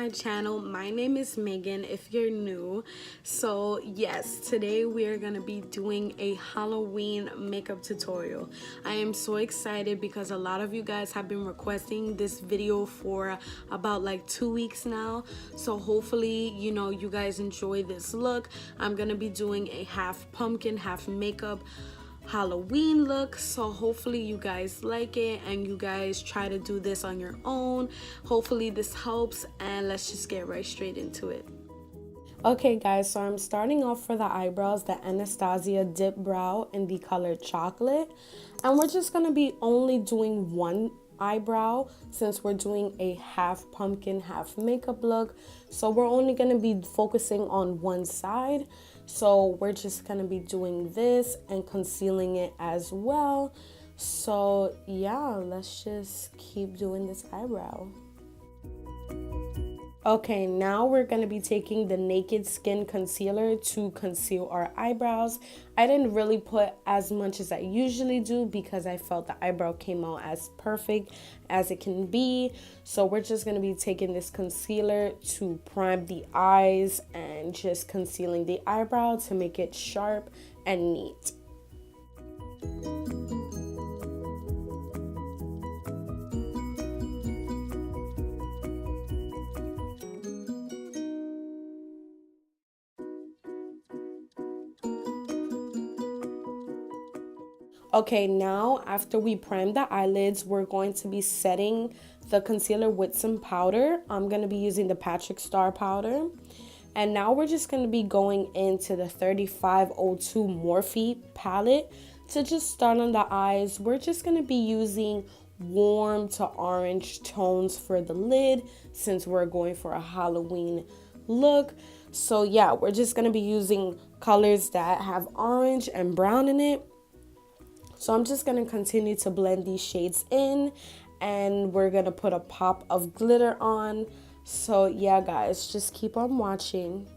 my channel. My name is Megan if you're new. So yes, today we are gonna be doing a Halloween makeup tutorial. I am so excited because a lot of you guys have been requesting this video for about like 2 weeks now. So hopefully, you know, you guys enjoy this look. I'm gonna be doing a half pumpkin, half makeup Halloween look, so hopefully you guys like it and you guys try to do this on your own. Hopefully this helps, and let's just get right straight into it. Okay guys, so I'm starting off for the eyebrows, the Anastasia dip brow in the color chocolate, and we're just gonna be only doing one eyebrow since we're doing a half pumpkin, half makeup look. So we're only gonna be focusing on one side. So we're just gonna be doing this and concealing it as well. So yeah, let's just keep doing this eyebrow. Okay, now we're going to be taking the Naked Skin Concealer to conceal our eyebrows. I didn't really put as much as I usually do because I felt the eyebrow came out as perfect as it can be. So we're just going to be taking this concealer to prime the eyes and just concealing the eyebrow to make it sharp and neat. Okay, now after we prime the eyelids, we're going to be setting the concealer with some powder. I'm going to be using the Patrick Star powder. And now we're just going to be going into the 3502 Morphe palette to just start on the eyes. We're just going to be using warm to orange tones for the lid since we're going for a Halloween look. So yeah, we're just going to be using colors that have orange and brown in it. So I'm just going to continue to blend these shades in, and we're going to put a pop of glitter on. So yeah, guys, just keep on watching.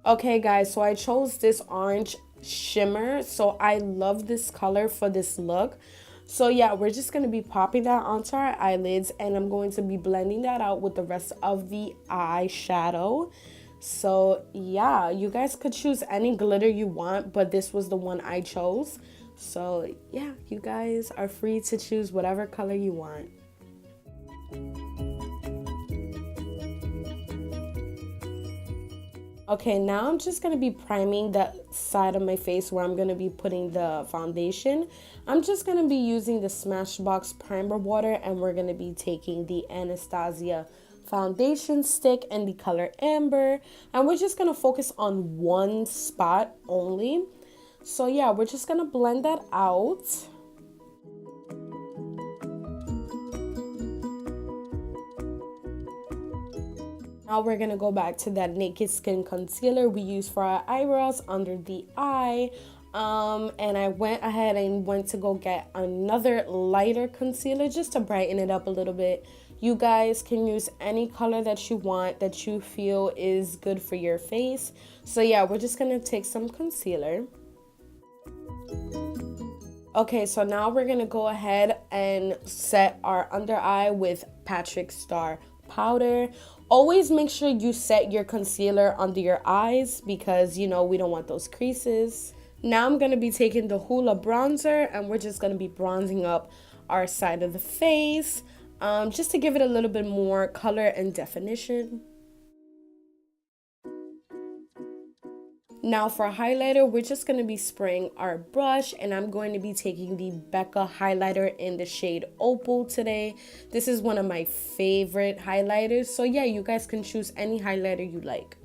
Okay guys, so I chose this orange shimmer. So I love this color for this look. So yeah, we're just going to be popping that onto our eyelids, and I'm going to be blending that out with the rest of the eyeshadow. So yeah, you guys could choose any glitter you want, but this was the one I chose. So yeah, you guys are free to choose whatever color you want. Okay, now I'm just going to be priming the side of my face where I'm going to be putting the foundation. I'm just going to be using the Smashbox primer water, and we're going to be taking the Anastasia foundation stick in the color amber, and we're just going to focus on one spot only. So yeah, we're just going to blend that out. Now we're going to go back to that Naked Skin Concealer we use for our eyebrows under the eye. And I went ahead and went to go get another lighter concealer just to brighten it up a little bit. You guys can use any color that you want, that you feel is good for your face. So yeah, we're just going to take some concealer. Okay, so now we're going to go ahead and set our under eye with Patrick Star powder. Always make sure you set your concealer under your eyes because, you know, we don't want those creases. Now I'm going to be taking the Hoola Bronzer, and we're just going to be bronzing up our side of the face just to give it a little bit more color and definition. Now for highlighter, we're just going to be spraying our brush, and I'm going to be taking the Becca highlighter in the shade Opal today. This is one of my favorite highlighters. So yeah, you guys can choose any highlighter you like.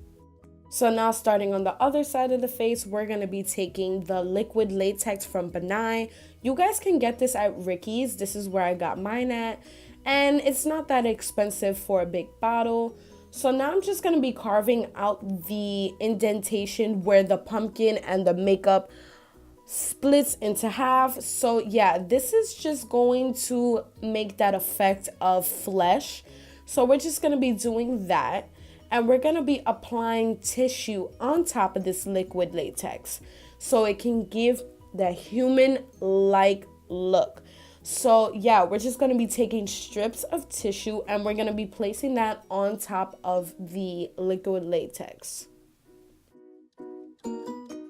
So now starting on the other side of the face, we're going to be taking the Liquid Latex from Nye. You guys can get this at Ricky's. This is where I got mine at. and it's not that expensive for a big bottle. So now I'm just going to be carving out the indentation where the pumpkin and the makeup splits into half. So yeah, this is just going to make that effect of flesh. So we're just going to be doing that, and we're going to be applying tissue on top of this liquid latex so it can give the human like look. So yeah, we're just going to be taking strips of tissue and we're going to be placing that on top of the liquid latex.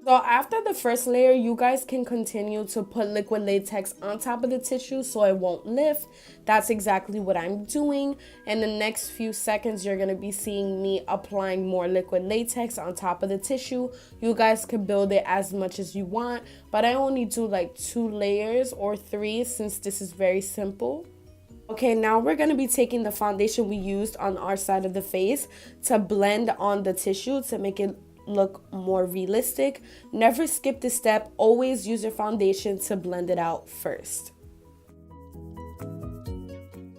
So after the first layer, you guys can continue to put liquid latex on top of the tissue so it won't lift. That's exactly what I'm doing. In the next few seconds, you're going to be seeing me applying more liquid latex on top of the tissue. You guys can build it as much as you want, but I only do like 2 layers or 3 since this is very simple. Okay, now we're going to be taking the foundation we used on our side of the face to blend on the tissue to make it look more realistic. Never skip this step. Always use your foundation to blend it out first.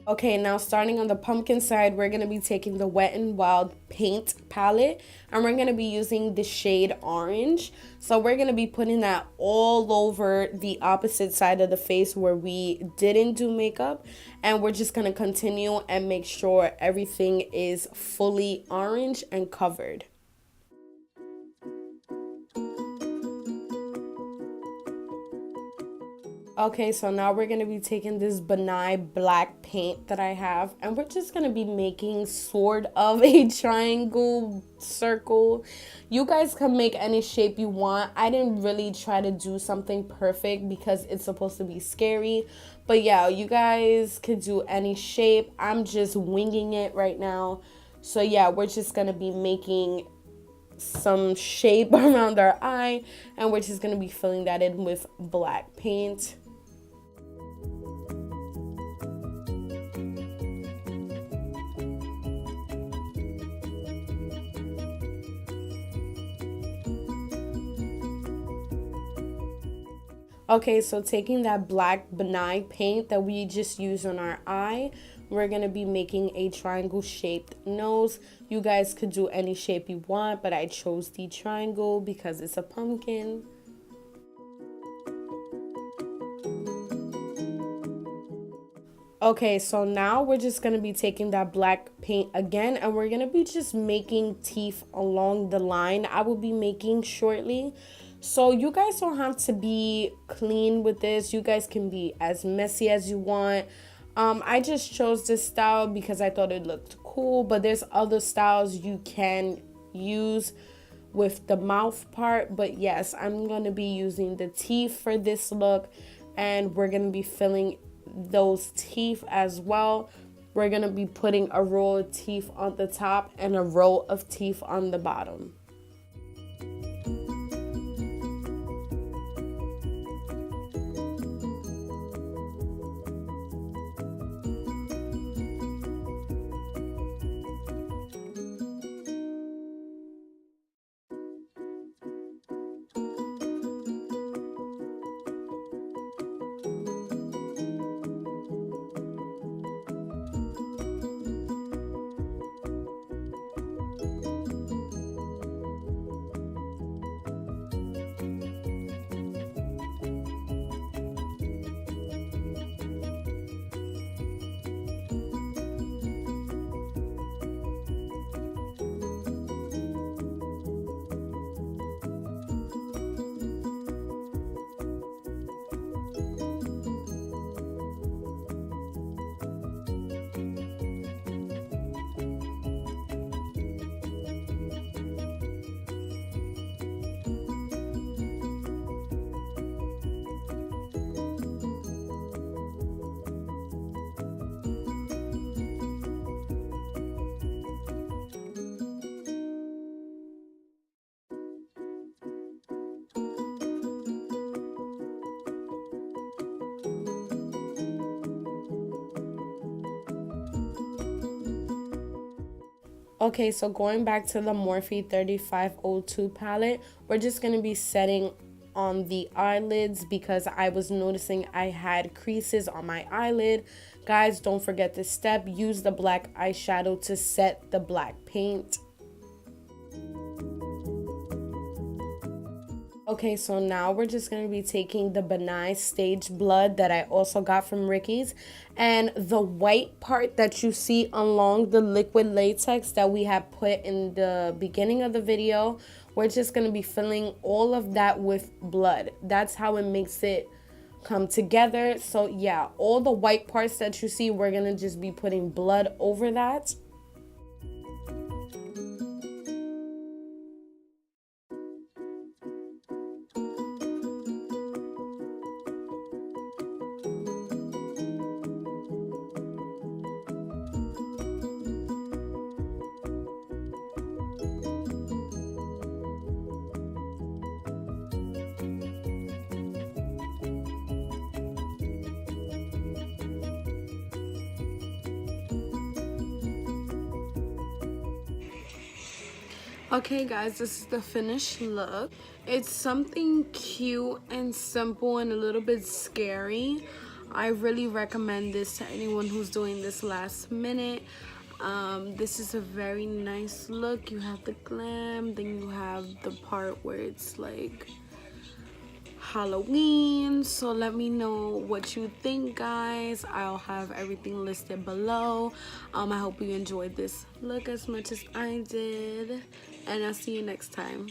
Okay, now starting on the pumpkin side, we're going to be taking the Wet n Wild paint palette and we're going to be using the shade orange. So we're going to be putting that all over the opposite side of the face where we didn't do makeup, and we're just going to continue and make sure everything is fully orange and covered. Okay, so now we're going to be taking this Nye Black Paint that I have, and we're just going to be making sort of a triangle circle. You guys can make any shape you want. I didn't really try to do something perfect because it's supposed to be scary. But yeah, you guys could do any shape. I'm just winging it right now. So yeah, we're just going to be making some shape around our eye, and we're just going to be filling that in with black paint. Okay, so taking that black Nye paint that we just used on our eye, we're going to be making a triangle shaped nose. You guys could do any shape you want, but I chose the triangle because it's a pumpkin. Okay, so now we're just going to be taking that black paint again, and we're going to be just making teeth along the line I will be making shortly. So you guys don't have to be clean with this. You guys can be as messy as you want. I just chose this style because I thought it looked cool, but there's other styles you can use with the mouth part. But yes, I'm going to be using the teeth for this look, and we're going to be filling those teeth as well. We're going to be putting a row of teeth on the top and a row of teeth on the bottom. Okay, so going back to the Morphe 3502 palette, we're just going to be setting on the eyelids because I was noticing I had creases on my eyelid Guys, don't forget this step. Use the black eyeshadow to set the black paint. Okay, so now we're just going to be taking the Nye Stage blood that I also got from Ricky's, and the white part that you see along the liquid latex that we have put in the beginning of the video, we're just going to be filling all of that with blood. That's how it makes it come together. So yeah, all the white parts that you see, we're going to just be putting blood over that. Okay guys, this is the finished look. It's something cute and simple and a little bit scary. I really recommend this to anyone who's doing this last minute. This is a very nice look. You have the glam, then you have the part where it's like Halloween. So let me know what you think, guys. I'll have everything listed below. I hope you enjoyed this look as much as I did, and I'll see you next time.